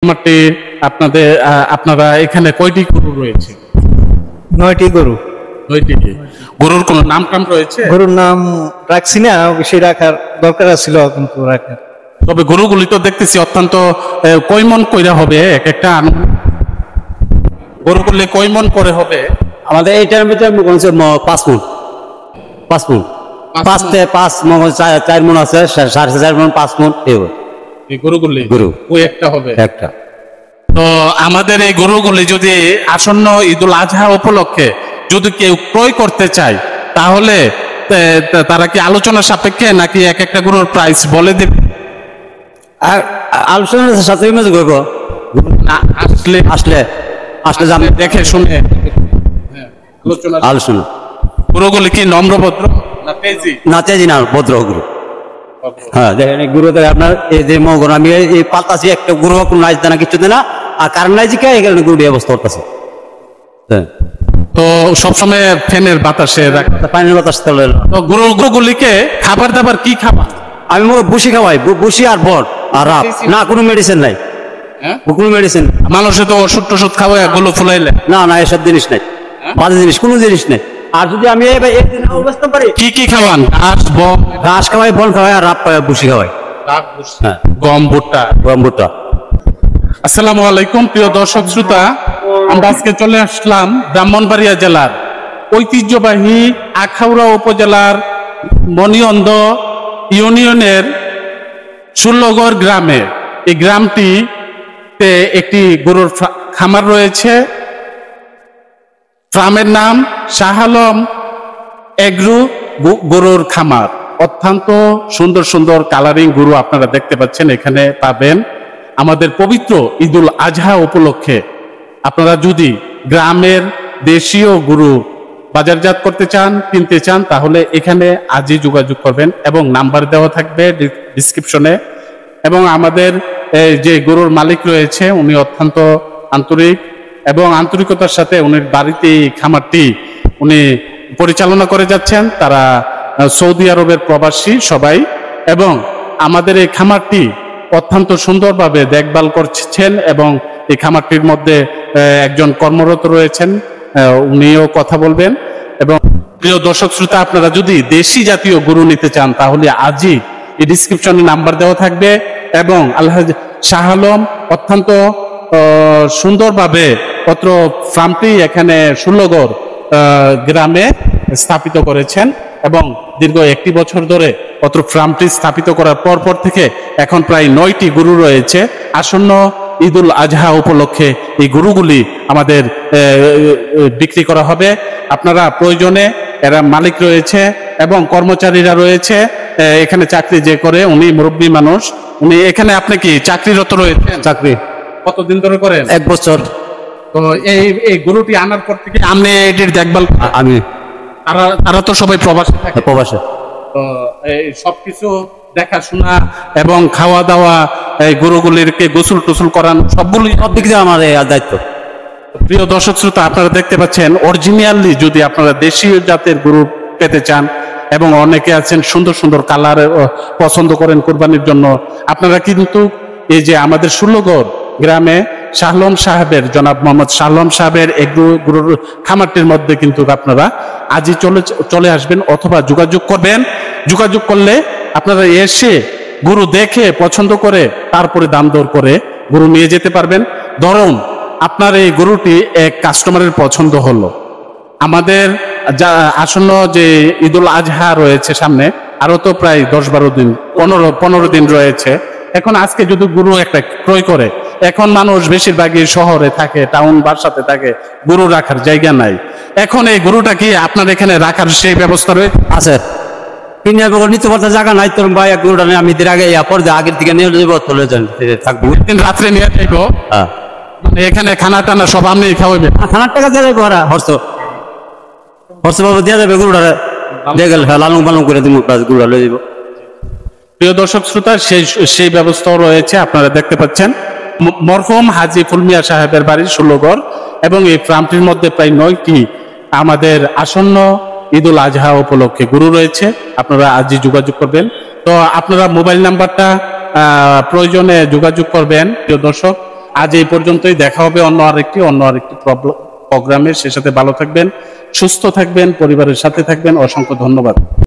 খামারটি আপনারা এখানে কয়টি গরু রয়েছে? 9টি গরু। 9টি। গরুর কোনো নাম টাম রয়েছে? গরুর নাম রাখছি না, অবশ্যই রাখার দরকার ছিল কিন্তু রাখার। তবে গরুগুলি তো দেখতেছি অত্যন্ত কয় মন কইরা হবে এক একটা? গরুগুলি কয় মন করে হবে? আমাদের এইটার ভিতরে 5 মন, 5 মন, 5 মন, 4 মন আছে, 4.5 মন, 5 মন এই গরুগুলি ওই একটা হবে একটা। তো আমাদের এই গরুগুলি যদি আসন্ন ঈদুল আজহা উপলক্ষে যদি কেউ ক্রয় করতে চায় তাহলে তারা কি আলোচনা সাপেক্ষে নাকি এক একটা গরুর প্রাইস বলে দেবে? আর আলোচনার সাথে আসলে আসলে আসলে দেখে শুনে আলোচনা। গরুগুলি কি নম্রভদ্র না তেজি না ভদ্র গুরু? হ্যাঁ, দেখেন গুরুতে আপনার এই যে মগর আমি এই পাল্টাছি, একটা গুরু কোনো নাচ দেনা কিছু দেনা, আর কারণ নাই জিকা এখানে গুরু ব্যবস্থা করতেছে। তো সবসময় ফ্যানের বাতাসে পানির বাতাস তলে। তো গরুগুলিকে খাবার দাবার কি খাবার? আমি বসি খাওয়াই, বসি আর বট আর রাপ, না কোনো মেডিসিন নাই, কোনো মেডিসিন। মানুষে তো ওষুধ টষুধ খাওয়াই গুলো ফুলাইলে না না, এসব জিনিস নাই, বাজে জিনিস কোনো জিনিস নেই। আর যদি আমি অবস্থা পারি কি খাওয়ান? ঘাস খাওয়াই, বন খাওয়াই, আর রাপ খাওয়াই, বসি খাওয়াই, গম ভুট্টা। আসসালামু আলাইকুম প্রিয় দর্শক শ্রোতা, আমরা আজকে চলে আসলাম ব্রাহ্মণবাড়িয়া জেলার ঐতিহ্যবাহী আখাউড়া উপজেলার মণিন্দ ইউনিয়নের ষোল্লগড় গ্রামে। এই গ্রামটিতে একটি গরুর খামার রয়েছে। ফার্মের নাম শাহ আলম এগ্রো গরুর খামার। অত্যন্ত সুন্দর সুন্দর কালারিং গরু আপনারা দেখতে পাচ্ছেন এখানে পাবেন। আমাদের পবিত্র ঈদুল আজহা উপলক্ষে আপনারা যদি গ্রামের দেশীয় গরু বাজারজাত করতে চান, কিনতে চান, তাহলে এখানে আজই যোগাযোগ করবেন এবং নাম্বার দেওয়া থাকবে ডিসক্রিপশনে। এবং আমাদের যে গরুর মালিক রয়েছে উনি অত্যন্ত আন্তরিক এবং আন্তরিকতার সাথে উনি বাড়িতে এই খামারটি উনি পরিচালনা করে যাচ্ছেন। তারা সৌদি আরবের প্রবাসী সবাই, এবং আমাদের এই খামারটি অত্যন্ত সুন্দরভাবে দেখভাল করছেন এবং এই খামারটির মধ্যে একজন কর্মরত রয়েছেন, উনিও কথা বলবেন। এবং প্রিয় দর্শক শ্রোতা, আপনারা যদি দেশি জাতীয় গরু নিতে চান তাহলে আজই এই ডিসক্রিপশনে নাম্বার দেওয়া থাকবে। এবং আলহাজ শাহ আলম অত্যন্ত সুন্দরভাবে পত্র ফার্মটি এখানে ষোল্লগড় গ্রামে স্থাপিত করেছেন এবং দীর্ঘ 1 বছর ধরে পত্র ফার্মটি স্থাপিত করার পর থেকে এখন প্রায় 9টি গরু রয়েছে। আসন্ন ঈদুল আজহা উপলক্ষে এই গরুগুলি আমাদের বিক্রি করা হবে। আপনারা প্রয়োজনে, এরা মালিক রয়েছে এবং কর্মচারীরা রয়েছে এখানে চাকরি যে করে, উনি মুরব্বী মানুষ, উনি এখানে। আপনি কি চাকরিরত রয়েছেন? চাকরি কতদিন ধরে করেন? 1 বছর। তো এই গরুটি আনার পর থেকে আপনি এটির দেখভাল? আমি তারা তো সবাই প্রবাসে থাকে। প্রবাসে। তো এই সবকিছু দেখাশোনা এবং খাওয়া দাওয়া, এই গরুগুলিকে গোসল টোসল করানো, সবগুলি সব দিক দিয়ে আমার দায়িত্ব। প্রিয় দর্শক শ্রোতা, আপনারা দেখতে পাচ্ছেন অরিজিনালি যদি আপনারা দেশীয় জাতের গরু পেতে চান, এবং অনেকে আছেন সুন্দর সুন্দর কালার পছন্দ করেন কোরবানির জন্য, আপনারা কিন্তু এই যে আমাদের ষোল্লগড় গ্রামে শাহ আলম সাহেবের, জনাব মোহাম্মদ শাহ আলম সাহেবের গরুর খামারটির মধ্যে কিন্তু আপনারা আজই চলে আসবেন অথবা যোগাযোগ করবেন। যোগাযোগ করলে আপনারা এসে গরু দেখে পছন্দ করে তারপরে দাম দর করে গরু নিয়ে যেতে পারবেন। ধরুন আপনার এই গরুটি এক কাস্টমারের পছন্দ হলো, আমাদের যা আসন্ন যে ঈদুল আজহা রয়েছে সামনে, আরো তো প্রায় 10-12 দিন, 15 দিন রয়েছে। এখন আজকে যদি গরু একটা ক্রয় করে, এখন মানুষ বেশিরভাগই শহরে থাকে, টাউন বাসাতে থাকে, গরু রাখার জায়গা নাই। এখন এই গরুটা কি আপনার এখানে রাখার সেই ব্যবস্থা আছে? নিতে পারতে জায়গা নাই তোর ভাই, গরুটা আমি আগে আগের দিকে নিয়ে যাবো, চলে যান থাকবো, রাত্রে নিয়ে যাইবো। এখানে খানা টানা সব আপনি খাওয়াবেন? খানার টাকা দিয়ে যাবো, বাবু দিয়ে যাবে, গরুটা দিয়ে গেলে লালন পালন করে দিব, গরুটা লয়ে যাবো। প্রিয় দর্শক শ্রোতা, সেই ব্যবস্থাও রয়েছে। আপনারা দেখতে পাচ্ছেন মরহুম হাজী ফুলমিয়া সাহেবের বাড়ি ষোল্লগড়, এবং এই ফার্মটির মধ্যে প্রায় 9টি আমাদের আসন্ন ঈদুল আজহা উপলক্ষে গরু রয়েছে। আপনারা আজই যোগাযোগ করবেন। তো আপনারা মোবাইল নাম্বারটা প্রয়োজনে যোগাযোগ করবেন প্রিয় দর্শক। আজ এই পর্যন্তই, দেখা হবে অন্য আরেকটি প্রোগ্রামে। সে সাথে ভালো থাকবেন, সুস্থ থাকবেন, পরিবারের সাথে থাকবেন। অসংখ্য ধন্যবাদ।